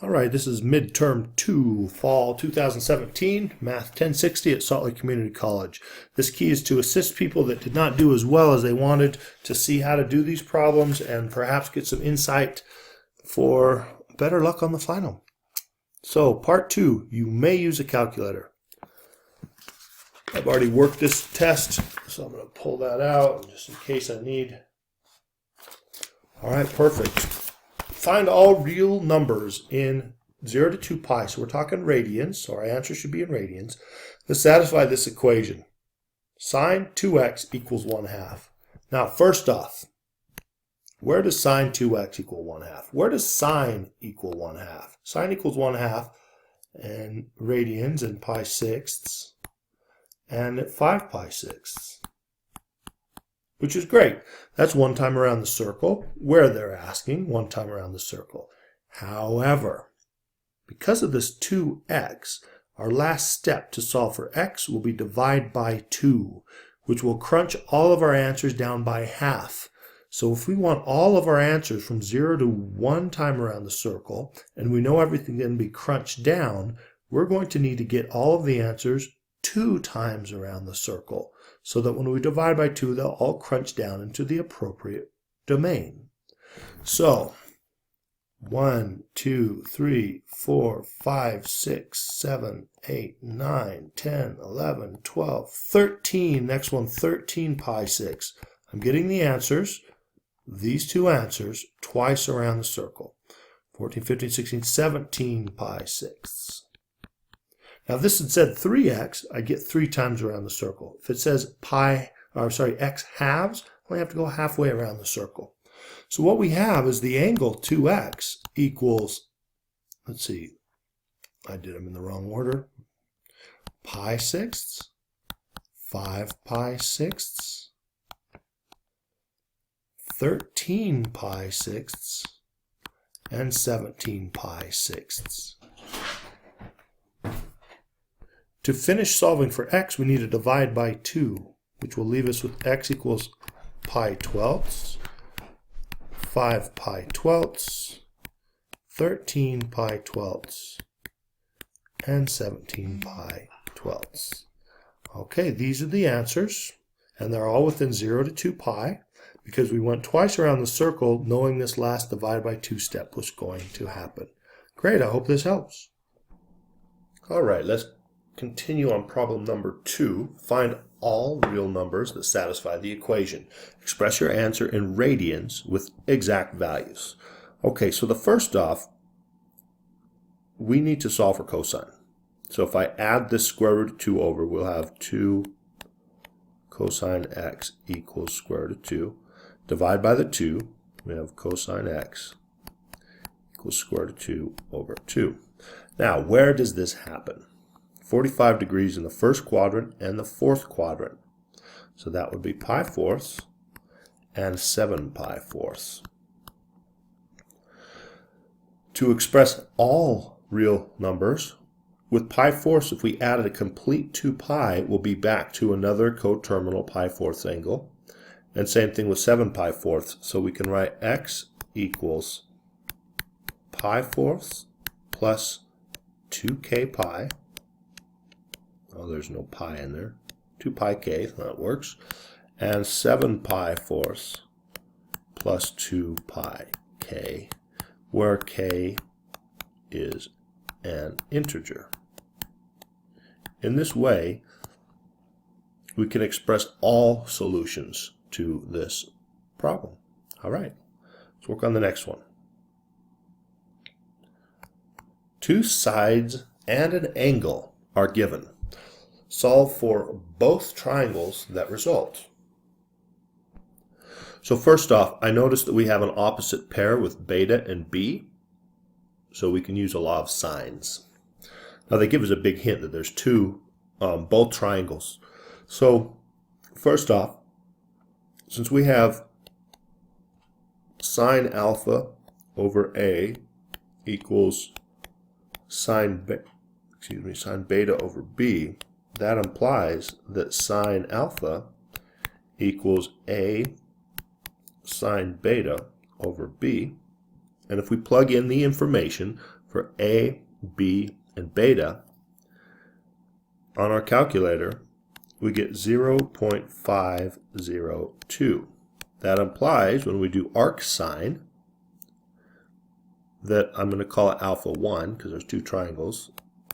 All right, this is midterm 2, fall 2017, Math 1060 at Salt Lake Community College. This key is to assist people that did not do as well as they wanted to see how to do these problems and perhaps get some insight for better luck on the final. So, part 2, you may use a calculator. I've already worked this test, so I'm going to pull that out just in case I need. All right, perfect. Find all real numbers in 0 to 2 pi, so we're talking radians, so our answer should be in radians, to satisfy this equation. Sine 2x equals 1/2. Now, first off, where does sine 2x equal 1/2? Where does sine equal 1/2? Sine equals 1/2 and radians and pi sixths and 5 pi sixths, which is great. That's one time around the circle, where they're asking one time around the circle. However, because of this 2x, our last step to solve for x will be divide by 2, which will crunch all of our answers down by half. So if we want all of our answers from 0 to 1 time around the circle, and we know everything can be crunched down, we're going to need to get all of the answers 2 times around the circle, so that when we divide by 2, they'll all crunch down into the appropriate domain. So, 1, 2, 3, 4, 5, 6, 7, 8, 9, 10, 11, 12, 13. Next one, 13 pi 6. I'm getting the answers, these two answers, twice around the circle. 14, 15, 16, 17 pi 6. Now, if this had said 3x, I get 3 times around the circle. If it says x halves, I only have to go halfway around the circle. So what we have is the angle 2x equals, let's see, I did them in the wrong order, pi sixths, 5 pi sixths, 13 pi sixths, and 17 pi sixths. To finish solving for x, we need to divide by 2, which will leave us with x equals pi twelfths, 5 pi twelfths, 13 pi twelfths, and 17 pi twelfths. Okay, these are the answers, and they're all within 0 to 2 pi, because we went twice around the circle knowing this last divide by 2 step was going to happen. Great, I hope this helps. All right, let's continue on problem number 2. Find all real numbers that satisfy the equation. Express your answer in radians with exact values. Okay, so the first off, we need to solve for cosine. So if I add this square root of 2 over, we'll have 2 cosine x equals square root of 2. Divide by the 2, we have cosine x equals square root of 2 over 2. Now, where does this happen? 45 degrees in the first quadrant and the fourth quadrant. So that would be pi fourths and 7 pi fourths. To express all real numbers, with pi fourths, if we added a complete 2 pi, we'll be back to another coterminal pi fourths angle. And same thing with 7 pi fourths. So we can write x equals pi fourths plus 2k pi. Oh, there's no pi in there. 2 pi k, that works. And 7 pi fourths plus 2 pi k, where k is an integer. In this way, we can express all solutions to this problem. All right, let's work on the next one. 2 sides and an angle are given. Solve for both triangles that result. So first off, I noticed that we have an opposite pair with beta and b, so we can use a law of sines. Now they give us a big hint that there's both triangles. So first off, since we have sine alpha over a equals sine beta over b, that implies that sine alpha equals a sine beta over b. And if we plug in the information for A, B, and beta, on our calculator, we get 0.502. That implies when we do arcsine that I'm going to call it alpha 1 because there's two triangles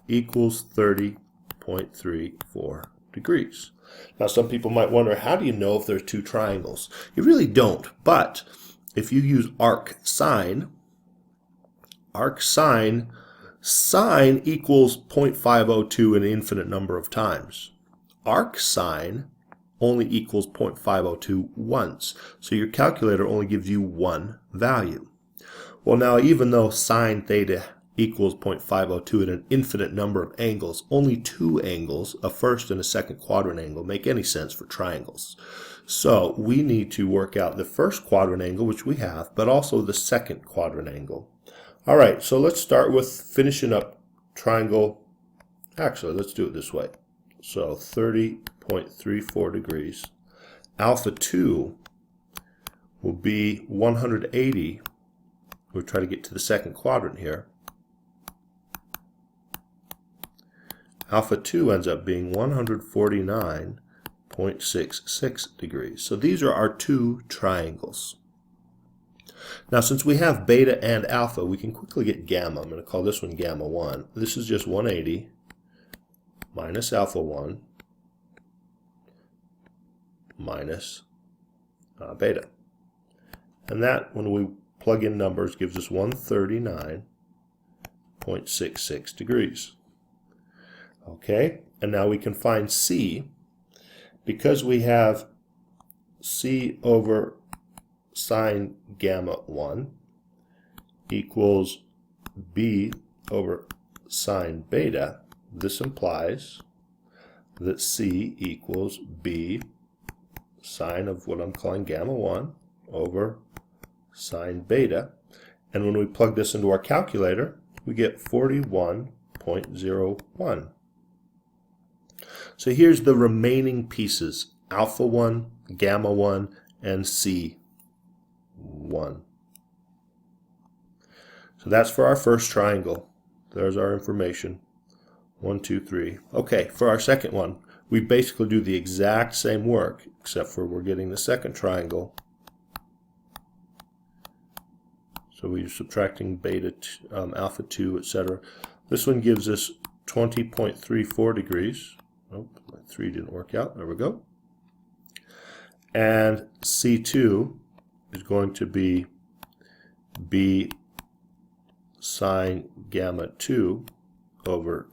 equals 30.34 degrees. Now some people might wonder, how do you know if there's two triangles? You really don't, but if you use arcsine, sine equals 0.502 an infinite number of times. Arcsine only equals 0.502 once. So your calculator only gives you one value. Well, now even though sine theta equals 0.502 at an infinite number of angles, only two angles, a first and a second quadrant angle, make any sense for triangles. So we need to work out the first quadrant angle, which we have, but also the second quadrant angle. All right, so let's start with finishing up triangle. Actually, let's do it this way. So 30.34 degrees. Alpha 2 will be 180. We'll try to get to the second quadrant here. Alpha 2 ends up being 149.66 degrees. So these are our two triangles. Now since we have beta and alpha, we can quickly get gamma. I'm going to call this one gamma 1. This is just 180 minus alpha 1 minus beta. And that, when we plug in numbers, gives us 139.66 degrees. Okay, and now we can find C. Because we have C over sine gamma 1 equals B over sine beta, this implies that C equals B sine of what I'm calling gamma 1 over sine beta. And when we plug this into our calculator, we get 41.01. So here's the remaining pieces: alpha 1, gamma 1, and C 1. So that's for our first triangle. There's our information. 1, 2, 3. Okay, for our second one, we basically do the exact same work, except for we're getting the second triangle. So we're subtracting beta, alpha 2, etc. This one gives us 20.34 degrees. Oh, my 3 didn't work out. There we go. And C2 is going to be B sine gamma 2 over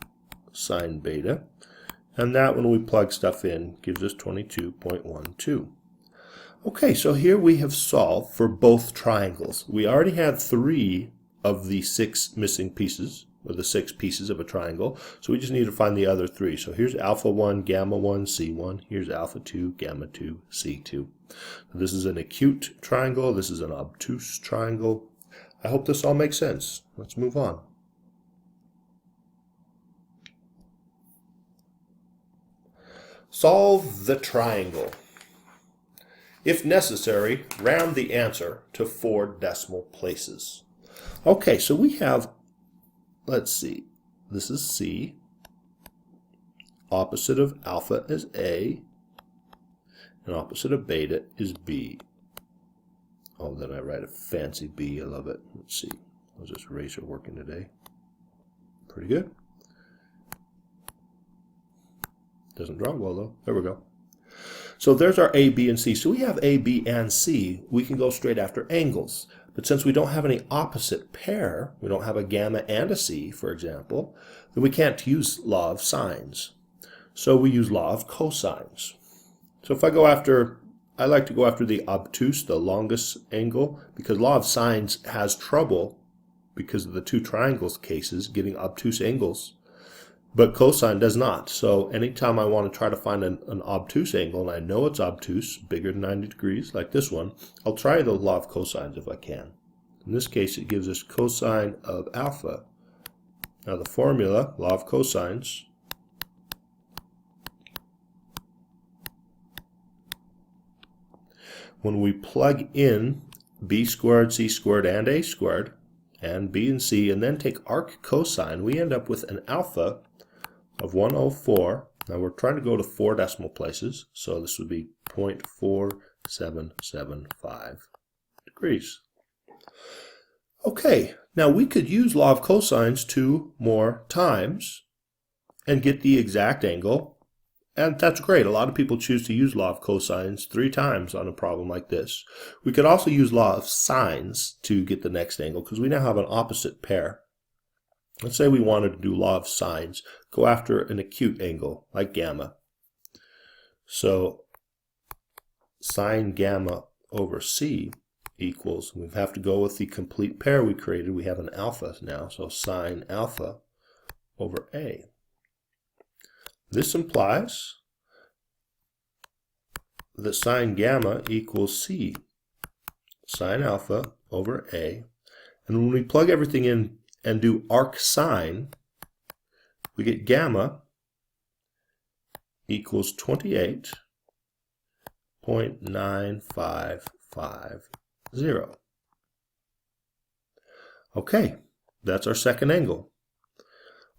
sine beta. And that, when we plug stuff in, gives us 22.12. Okay, so here we have solved for both triangles. We already had 3 of the 6 missing pieces, or the 6 pieces of a triangle, so we just need to find the other 3. So here's alpha 1, gamma 1, C1. Here's alpha 2, gamma 2, C2. This is an acute triangle. This is an obtuse triangle. I hope this all makes sense. Let's move on. Solve the triangle. If necessary, round the answer to 4 decimal places. Okay, so we have, let's see, this is C. Opposite of alpha is A. And opposite of beta is B. Oh, then I write a fancy B. I love it. Let's see. How's this eraser working today? Pretty good. Doesn't draw well, though. There we go. So there's our A, B, and C. So we have A, B, and C. We can go straight after angles. But since we don't have any opposite pair, we don't have a gamma and a C, for example, then we can't use law of sines. So we use law of cosines. So if I go after, I like to go after the obtuse, the longest angle, because law of sines has trouble, because of the two triangles cases, getting obtuse angles. But cosine does not. So anytime I want to try to find an obtuse angle, and I know it's obtuse, bigger than 90 degrees, like this one, I'll try the law of cosines if I can. In this case, it gives us cosine of alpha. Now the formula, law of cosines, when we plug in b squared, c squared, and a squared, and B and C, and then take arc cosine, we end up with an alpha of 104. Now we're trying to go to 4 decimal places, so this would be 0.4775 degrees. Okay, now we could use law of cosines 2 more times and get the exact angle. And that's great. A lot of people choose to use law of cosines 3 times on a problem like this. We could also use law of sines to get the next angle because we now have an opposite pair. Let's say we wanted to do law of sines, go after an acute angle like gamma. So sine gamma over C equals, we have to go with the complete pair we created. We have an alpha now, so sine alpha over A. This implies that sine gamma equals C, sine alpha over A. And when we plug everything in and do arc sine, we get gamma equals 28.9550. Okay, that's our second angle.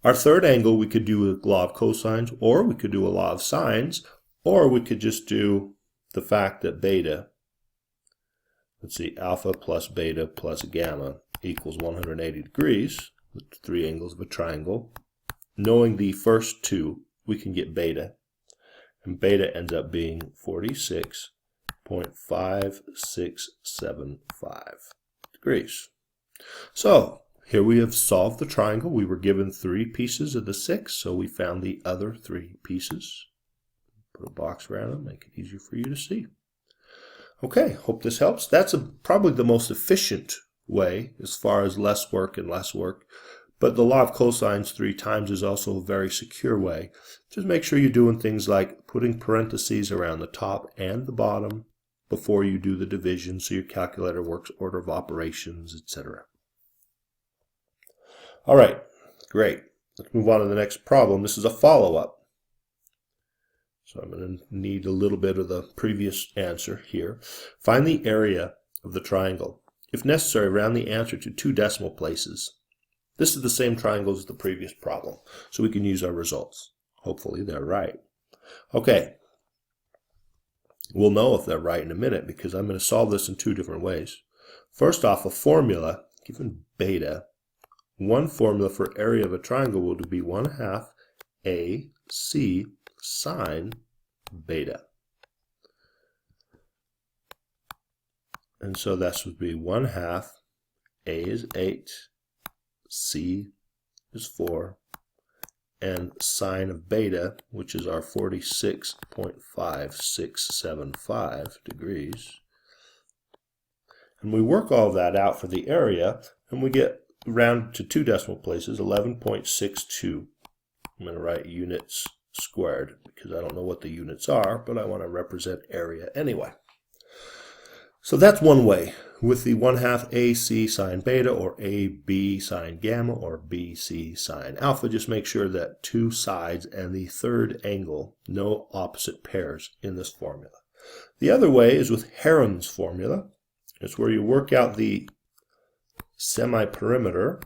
Our third angle, we could do a law of cosines, or we could do a law of sines, or we could just do the fact that beta, let's see, alpha plus beta plus gamma equals 180 degrees, with 3 angles of a triangle. Knowing the first 2, we can get beta, and beta ends up being 46.5675 degrees. So here we have solved the triangle. We were given 3 pieces of the 6, so we found the other 3 pieces. Put a box around them, make it easier for you to see. Okay, hope this helps. That's probably the most efficient way as far as less work and less work. But the law of cosines 3 times is also a very secure way. Just make sure you're doing things like putting parentheses around the top and the bottom before you do the division so your calculator works order of operations, etc. All right, great. Let's move on to the next problem. This is a follow-up. So I'm going to need a little bit of the previous answer here. Find the area of the triangle. If necessary, round the answer to 2 decimal places. This is the same triangle as the previous problem, so we can use our results. Hopefully they're right. Okay, we'll know if they're right in a minute because I'm going to solve this in 2 different ways. First off, a formula, given beta, one formula for area of a triangle would be 1/2 AC sine beta. And so that would be 1/2, A is 8, C is 4, and sine of beta, which is our 46.5675 degrees. And we work all of that out for the area, and we get round to 2 decimal places, 11.62. I'm going to write units squared because I don't know what the units are, but I want to represent area anyway. So that's one way with the 1/2 AC sine beta, or AB sine gamma, or BC sine alpha. Just make sure that 2 sides and the third angle, no opposite pairs in this formula. The other way is with Heron's formula. It's where you work out the semi-perimeter.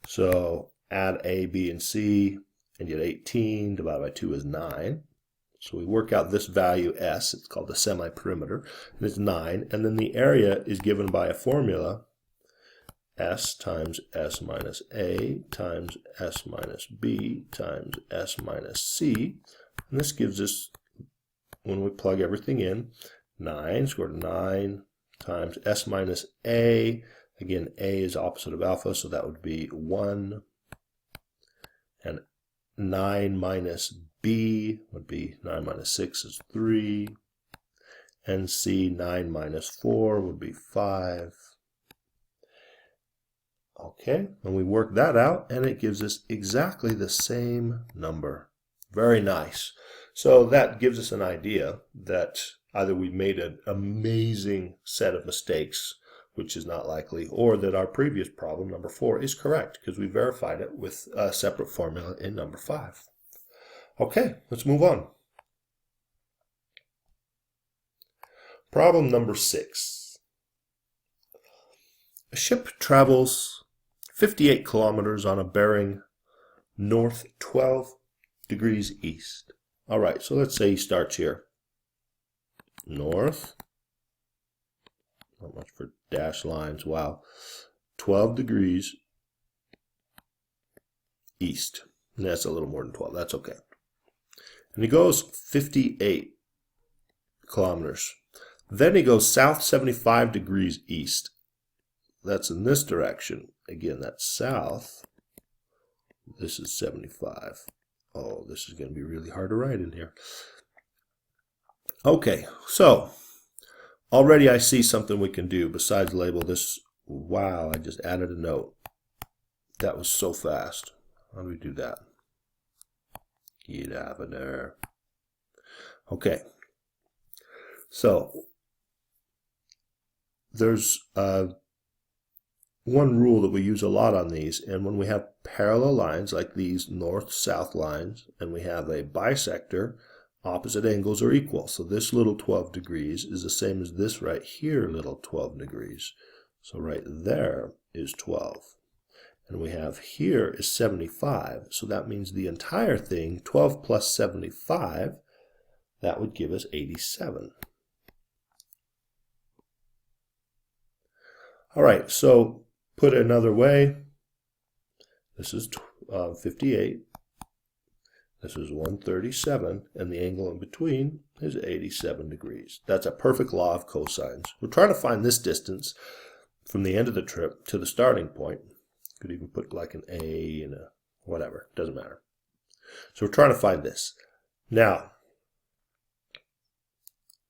So add A, B, and C, and you get 18 divided by 2 is 9. So we work out this value S, it's called the semi-perimeter, and it's 9. And then the area is given by a formula, S times S minus A times S minus B times S minus C. And this gives us, when we plug everything in, 9 square root of 9 times S minus A. Again, A is opposite of alpha, so that would be 1. And 9 minus B would be 9 minus 6 is 3. And C, 9 minus 4 would be 5. Okay, and we work that out, and it gives us exactly the same number. Very nice. So that gives us an idea that either we made an amazing set of mistakes, which is not likely, or that our previous problem, number 4, is correct because we verified it with a separate formula in number 5. Okay, let's move on. Problem number 6. A ship travels 58 kilometers on a bearing north 12 degrees east. All right, so let's say he starts here. North, not much for dash lines, wow. 12 degrees east. And that's a little more than 12, that's okay. And he goes 58 kilometers. Then he goes south 75 degrees east. That's in this direction. Again, that's south. This is 75. Oh, this is going to be really hard to write in here. Okay, so already I see something we can do besides label this. Wow, I just added a note. That was so fast. How do we do that? Get out of there. Okay, so there's one rule that we use a lot on these, and when we have parallel lines like these north-south lines, and we have a bisector, opposite angles are equal. So this little 12 degrees is the same as this right here little 12 degrees. So right there is 12. And we have here is 75. So that means the entire thing, 12 plus 75, that would give us 87. All right, so put it another way, this is 58, this is 137, and the angle in between is 87 degrees. That's a perfect law of cosines. We're trying to find this distance from the end of the trip to the starting point. Could even put like an A and a whatever, doesn't matter. So we're trying to find this. Now,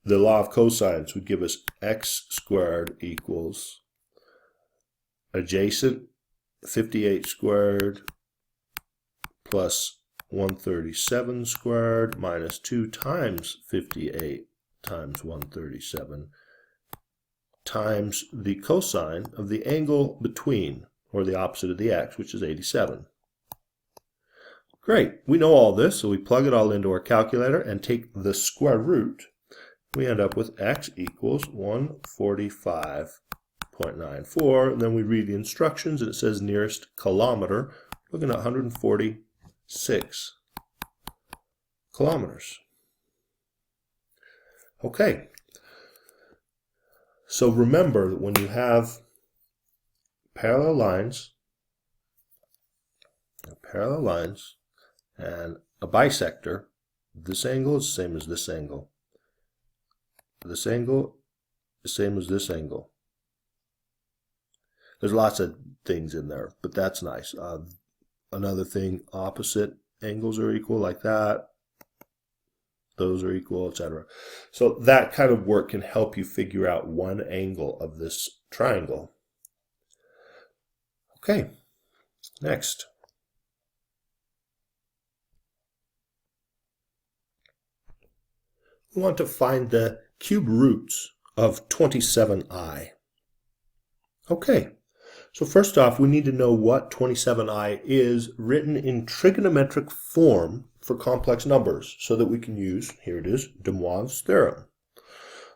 the law of cosines would give us x squared equals adjacent 58 squared plus 137 squared minus 2 times 58 times 137 times the cosine of the angle between, or the opposite of the x, which is 87. Great, we know all this, so we plug it all into our calculator and take the square root. We end up with x equals 145.94, and then we read the instructions and it says nearest kilometer, looking at 146 kilometers. Okay, so remember that when you have parallel lines and a bisector, this angle is the same as this angle. This angle is the same as this angle. There's lots of things in there, but that's nice. Another thing, opposite angles are equal like that. Those are equal, etc. So that kind of work can help you figure out one angle of this triangle. Okay, next. We want to find the cube roots of 27i. Okay, so first off, we need to know what 27i is written in trigonometric form for complex numbers so that we can use, here it is, de Moivre's theorem.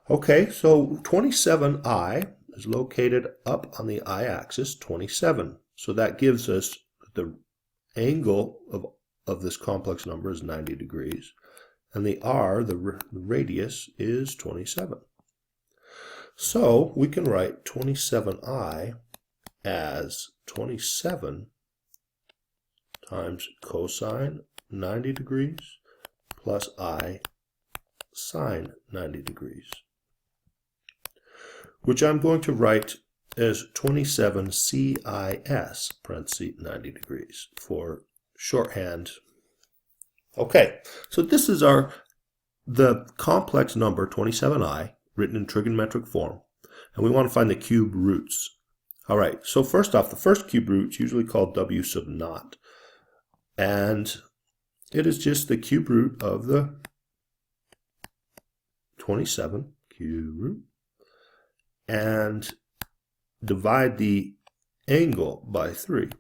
Okay, so 27i is located up on the I-axis, 27. So that gives us the angle of this complex number is 90 degrees. And the r, the radius, is 27. So we can write 27i as 27 times cosine 90 degrees plus I sine 90 degrees, which I'm going to write as 27 CIS, parentheses 90 degrees, for shorthand. Okay, so this is the complex number 27i written in trigonometric form, and we want to find the cube roots. All right, so first off, the first cube root is usually called W sub naught, and it is just the cube root of the 27 cube root, and divide the angle by 3. If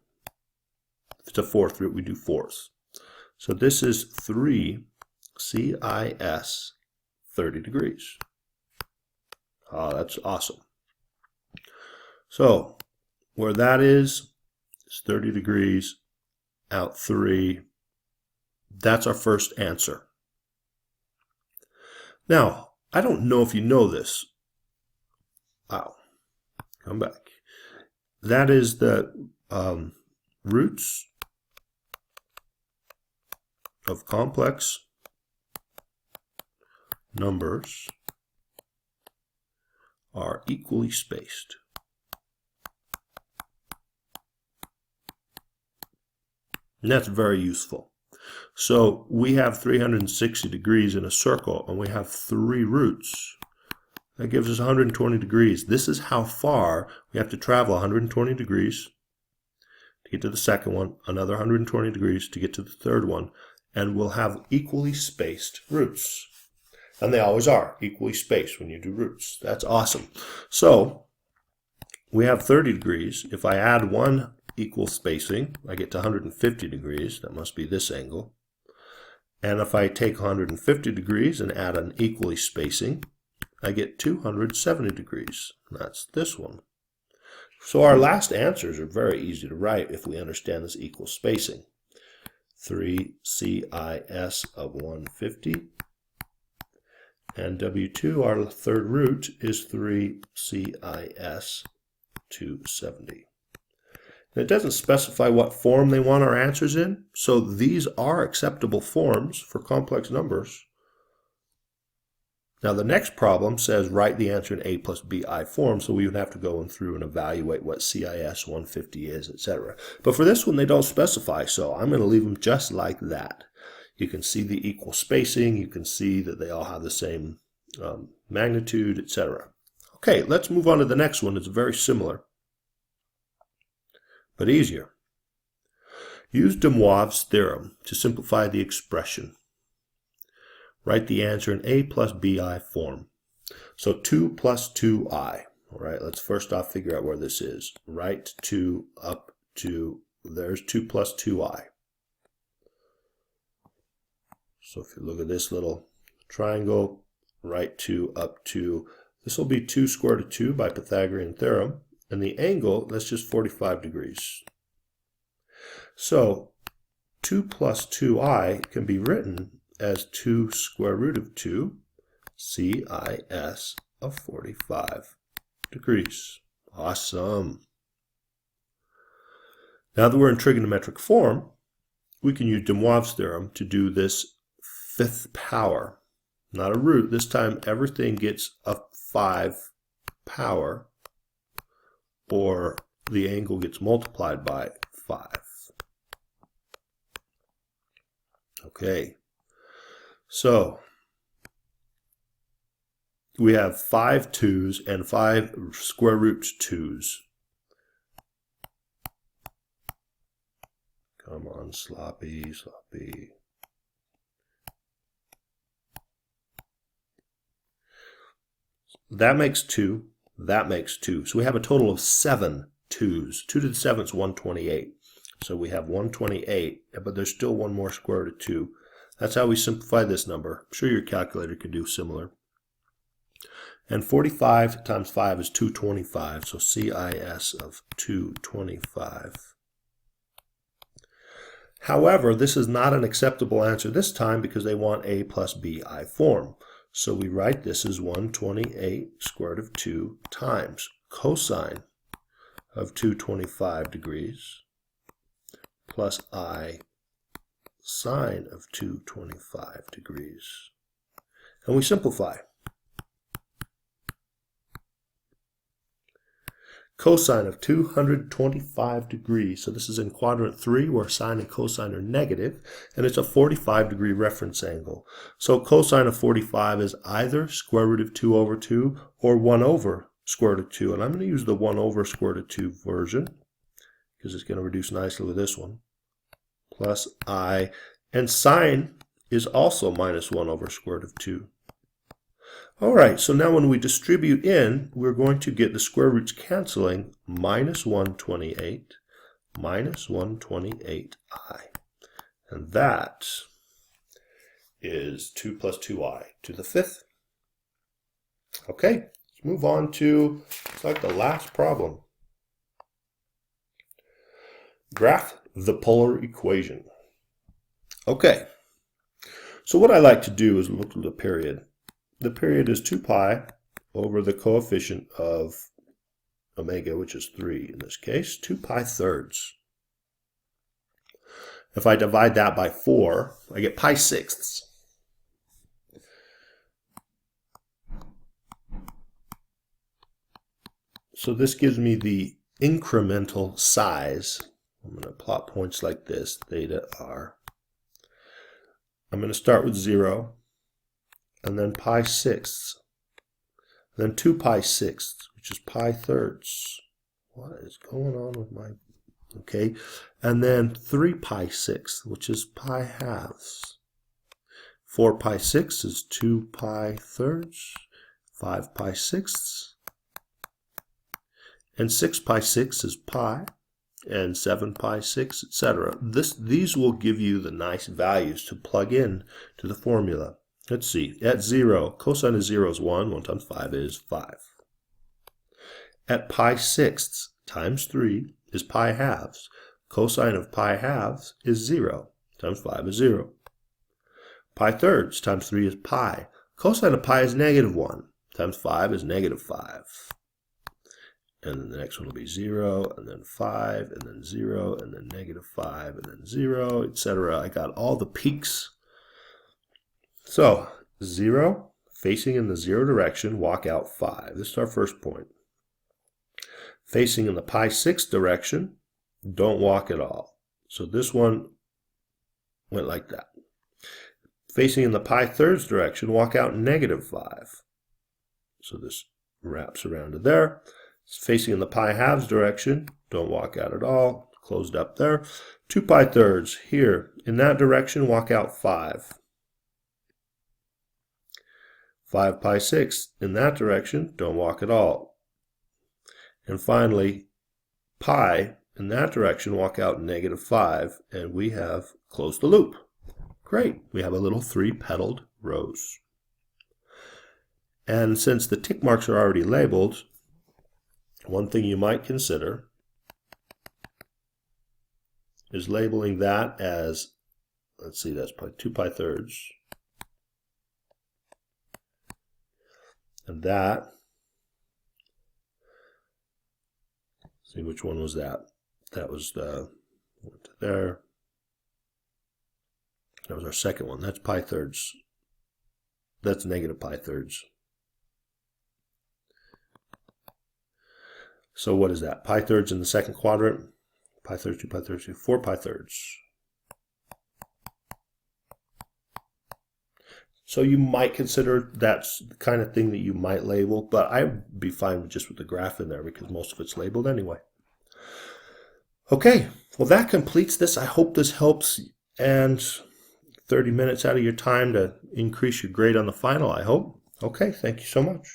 it's a fourth root, we do fourths. So this is 3 CIS 30 degrees. Oh, that's awesome. So where that is 30 degrees out 3. That's our first answer. Now, I don't know if you know this. Wow. Come back. That is the roots of complex numbers are equally spaced. And that's very useful. So we have 360 degrees in a circle, and we have 3 roots. That gives us 120 degrees. This is how far we have to travel, 120 degrees to get to the second one, another 120 degrees to get to the third one, and we'll have equally spaced roots. And they always are equally spaced when you do roots. That's awesome. So we have 30 degrees. If I add 1 equal spacing, I get to 150 degrees. That must be this angle. And if I take 150 degrees and add an equally spacing, I get 270 degrees. That's this one. So our last answers are very easy to write if we understand this equal spacing. 3 CIS of 150. And W2, our third root, is 3 CIS 270. And it doesn't specify what form they want our answers in, so these are acceptable forms for complex numbers. Now the next problem says write the answer in A plus BI form, so we would have to go through and evaluate what CIS 150 is, etc. But for this one they don't specify, so I'm going to leave them just like that. You can see the equal spacing, you can see that they all have the same magnitude, etc. Okay, let's move on to the next one. It's very similar, but easier. Use de Moivre's theorem to simplify the expression. Write the answer in A plus BI form. So 2 plus 2i. All right, let's first off figure out where this is. Right 2 up to, there's 2 plus 2i. So if you look at this little triangle, right 2 up to, this will be 2 square root of 2 by Pythagorean theorem. And the angle, that's just 45 degrees. So 2 plus 2i can be written as 2 square root of 2 CIS of 45 degrees. Awesome. Now that we're in trigonometric form, we can use de Moivre's theorem to do this 5th power. Not a root. This time everything gets a 5 power, or the angle gets multiplied by 5. Okay. So we have 5 2's and 5 square root 2's. Come on, sloppy, sloppy. That makes 2. That makes 2. So we have a total of 7 2's. 2 to the 7th is 128. So we have 128, but there's still one more square root of 2. That's how we simplify this number. I'm sure your calculator can do similar. And 45 times 5 is 225, so CIS of 225. However, this is not an acceptable answer this time because they want A plus BI form. So we write this as 128 square root of 2 times cosine of 225 degrees plus I sine of 225 degrees. And we simplify. Cosine of 225 degrees. So this is in quadrant 3 where sine and cosine are negative, and it's a 45 degree reference angle. So cosine of 45 is either square root of 2 over 2 or 1 over square root of 2. And I'm going to use the 1 over square root of 2 version because it's going to reduce nicely with this one. Plus I, and sine is also minus 1 over square root of 2. All right, so now when we distribute in, we're going to get the square roots canceling, minus 128, minus 128i. And that is 2 plus 2i to the 5th. Okay, let's move on to, it's like the last problem. graph the polar equation. Okay, so what I like to do is look at the period. The period is 2 pi over the coefficient of omega, which is 3 in this case, 2 pi thirds. If I divide that by 4, I get pi sixths. So this gives me the incremental size. I'm going to plot points like this, theta r. I'm going to start with 0, and then pi sixths, then 2 pi sixths, which is pi thirds. What is going on with my... Okay, and then 3 pi sixths, which is pi halves. 4 pi sixths is 2 pi thirds, 5 pi sixths, and 6 pi sixths is pi, and 7 pi 6, etc. These will give you the nice values to plug in to the formula. Let's see. At 0, cosine of 0 is 1. 1 times 5 is 5. At pi sixths times 3 is pi halves. Cosine of pi halves is 0 times 5 is 0. Pi thirds times 3 is pi. Cosine of pi is negative 1 times 5 is negative 5. And then the next one will be 0, and then 5, and then 0, and then negative 5, and then 0, etc. I got all the peaks. So, 0, facing in the 0 direction, walk out 5. This is our first point. Facing in the pi 6 direction, don't walk at all. So this one went like that. Facing in the pi thirds direction, walk out negative 5. So this wraps around to there. Facing in the pi halves direction, don't walk out at all, closed up there. 2 pi thirds here, in that direction, walk out 5. 5 pi sixths, in that direction, don't walk at all. And finally, pi, in that direction, walk out negative 5, and we have closed the loop. Great, we have a little 3-petaled rose. And since the tick marks are already labeled, one thing you might consider is labeling that as, let's see, that's 2 pi thirds. And that, see which one was that? That was the, went to there. That was our second one. That's pi thirds. That's negative pi thirds. So what is that? Pi thirds in the second quadrant. Pi thirds, 2 pi thirds, 4 pi thirds. So you might consider that's the kind of thing that you might label, but I'd be fine just with the graph in there because most of it's labeled anyway. Okay, well that completes this. I hope this helps, and 30 minutes out of your time to increase your grade on the final, I hope. Okay, thank you so much.